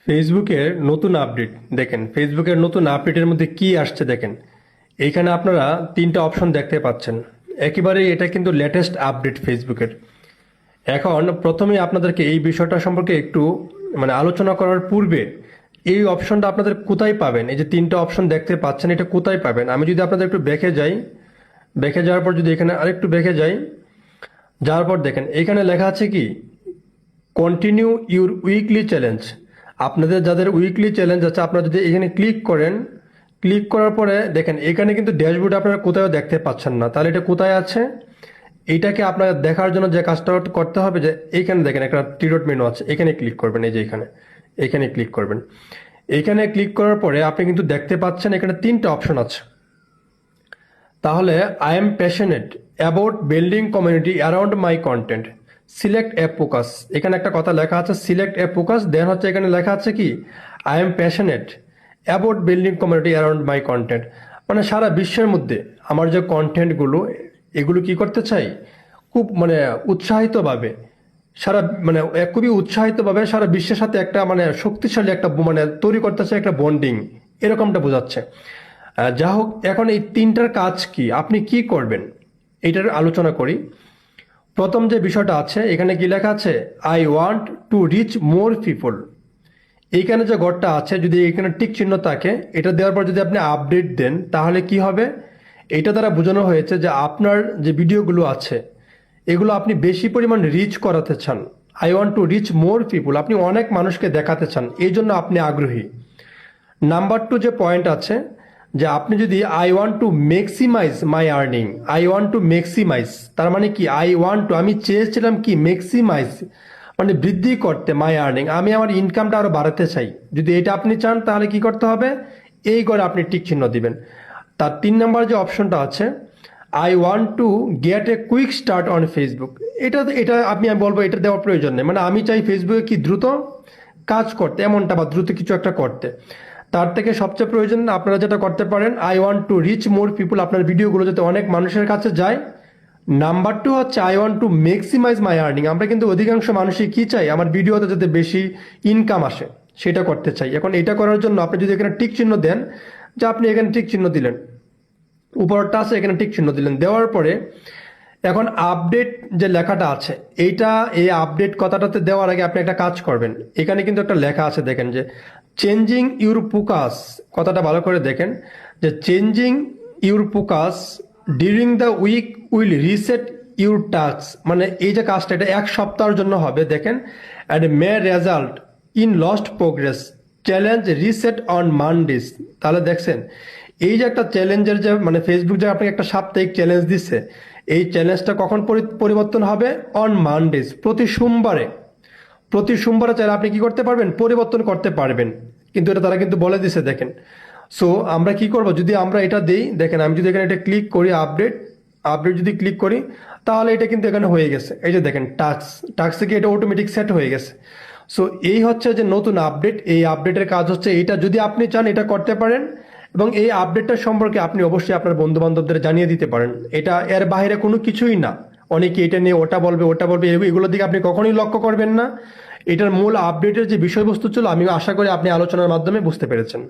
ফেসবুকের নতুন আপডেট দেখেন, ফেসবুকের নতুন আপডেটের মধ্যে কি আসছে দেখেন। এইখানে আপনারা তিনটা অপশন দেখতে পাচ্ছেন। একেবারে এটা কিন্তু লেটেস্ট আপডেট ফেসবুকের। এখন প্রথমেই আপনাদেরকে এই বিষয়টা সম্পর্কে একটু আলোচনা করার পূর্বে এই অপশনটা আপনাদের কোথায় পাবেন, এই যে তিনটা অপশন দেখতে পাচ্ছেন এটা কোথায় পাবেন। আমি যদি আপনাদের একটু ব্যাকে যাই, ব্যাকে যাওয়ার পর যদি এখানে আরেকটু ব্যাকে যাই, যাওয়ার পর দেখেন এখানে লেখা আছে কি কন্টিনিউ ইউর উইকলি চ্যালেঞ্জ। আপনাদের যাদের উইকলি চ্যালেঞ্জ আছে আপনারা যদি এখানে ক্লিক করেন, ক্লিক করার পরে দেখেন এখানে কিন্তু ড্যাশবোর্ড আপনারা কোথাও দেখতে পাচ্ছেন না। তাহলে এটা কোথায় আছে, এইটাকে আপনার দেখার জন্য যে কাজটা করতে হবে যে এইখানে দেখেন একটা টিডট মেনু আছে, এখানে ক্লিক করবেন। এই যে এখানে ক্লিক করবেন। এখানে ক্লিক করার পরে আপনি কিন্তু দেখতে পাচ্ছেন এখানে তিনটা অপশন আছে। তাহলে I am passionate about building community around my content, select app focus. এখানে একটা কথা লেখা আছে সিলেক্ট অ্যাপ ফোকাস, দেন হচ্ছে এখানে লেখা আছে কি I am passionate about building community around my content. মানে সারা বিশ্বের মধ্যে আমার যে কন্টেন্টগুলো এগুলো কি করতে চাই, খুব উৎসাহিতভাবে সারা খুবই উৎসাহিতভাবে সারা বিশ্বের সাথে একটা শক্তিশালী একটা তৈরি করতে চাই, একটা বন্ডিং এরকমটা বোঝাচ্ছে। যা হোক, এখন এই তিনটার কাজ কি, আপনি কি করবেন এটার আলোচনা করি। প্রথম যে বিষয়টা আছে এখানে কি লেখা আছে I want to reach more people. এইখানে যে ঘরটা আছে যদি এখানে টিক চিহ্ন থাকে, এটা দেওয়ার পর যদি আপনি আপডেট দেন তাহলে কি হবে, এটা দ্বারা বোঝানো হয়েছে যে আপনার যে ভিডিওগুলো আছে এগুলো আপনি বেশি পরিমাণ রিচ করাতে চান। I want to reach more people, আপনি অনেক মানুষকে দেখাতে চান, এই জন্য আপনি আগ্রহী। নাম্বার টু যে পয়েন্ট আছে যে আপনি যদি I want to maximize my earning, I want to maximize তার মানে কি আই ওয়ান্ট টু আমি চেয়েছিলাম কি ম্যাক্সিমাইজ বৃদ্ধি করতে মাই আর্নিং, আমি আমার ইনকামটা আরো বাড়াতে চাই। যদি এটা আপনি চান তাহলে কি করতে হবে, এই করে আপনি টিক চিহ্ন দিবেন। তার 3 নম্বর যে অপশনটা আছে I want to get a quick start on Facebook, এটা এটা আমি বলবো এটা দেওয়ার প্রয়োজন নেই। আমি চাই ফেসবুকে কি দ্রুত কাজ করতে এমনটা বা দ্রুত কিছু একটা করতে। তার থেকে সবচেয়ে প্রয়োজন আপনারা যেটা করতে পারেন I want to reach more people, আপনার ভিডিওগুলো যাতে অনেক মানুষের কাছে যায়। নাম্বার 2 হচ্ছে I want to maximize my earning, আমরা কিন্তু অধিকাংশ মানুষই কি চাই আমার ভিডিওতে যাতে বেশি ইনকাম আসে সেটা করতে চাই। এখন এটা করার জন্য আপনি যদি এখানে টিক চিহ্ন দেন, যে আপনি এখানে টিক চিহ্ন দিলেন, উপরটা আছে এখানে টিক চিহ্ন দিলেন, দেওয়ার পরে এখন আপডেট যে লেখাটা আছে এইটা এই আপডেট কথাটাতে দেওয়ার আগে আপনি একটা কাজ করবেন। এখানে কিন্তু একটা লেখা আছে দেখেন যে চেঞ্জিং ইউর ফোকাস, কথাটা ভালো করে দেখেন যে changing your focus during the week will reset your task, এই যে কাজটা এটা 1 সপ্তাহের জন্য হবে দেখেন। And may result in lost progress, challenge reset on Mondays. তাহলে দেখছেন এই যে একটা চ্যালেঞ্জের যে ফেসবুক যে আপনাকে একটা সাপ্তাহিক চ্যালেঞ্জ দিচ্ছে, এই চ্যালেঞ্জটা কখন পরিবর্তন হবে, অন মানডেজ, প্রতি সোমবারে। প্রতি সোমবারে চাইলে আপনি কি করতে পারবেন, পরিবর্তন করতে পারবেন, কিন্তু এটা তারা কিন্তু বলে দিছে দেখেন। সো আমরা কি করব, যদি আমরা এটা দেই দেখেন, আমি যদি এখানে এটা ক্লিক করি আপডেট, আপডেট যদি ক্লিক করি তাহলে এটা কিন্তু এখানে হয়ে গেছে। এই যে দেখেন টাস্ক থেকে এটা অটোমেটিক সেট হয়ে গেছে। সো এই হচ্ছে যে নতুন আপডেট, এই আপডেটের কাজ হচ্ছে এইটা, যদি আপনি চান এটা করতে পারেন এবং এই আপডেটটা সম্পর্কে আপনি অবশ্যই আপনার বন্ধু বান্ধবদের জানিয়ে দিতে পারেন। এটা এর বাইরে কোনো কিছুই না। অনেকে এটা নিয়ে ওটা বলবে এগুলোর দিকে আপনি কখনোই লক্ষ্য করবেন না। এটার মূল আপডেটের যে বিষয়বস্তু ছিল আমি আশা করি আপনি আলোচনার মাধ্যমে বুঝতে পেরেছেন।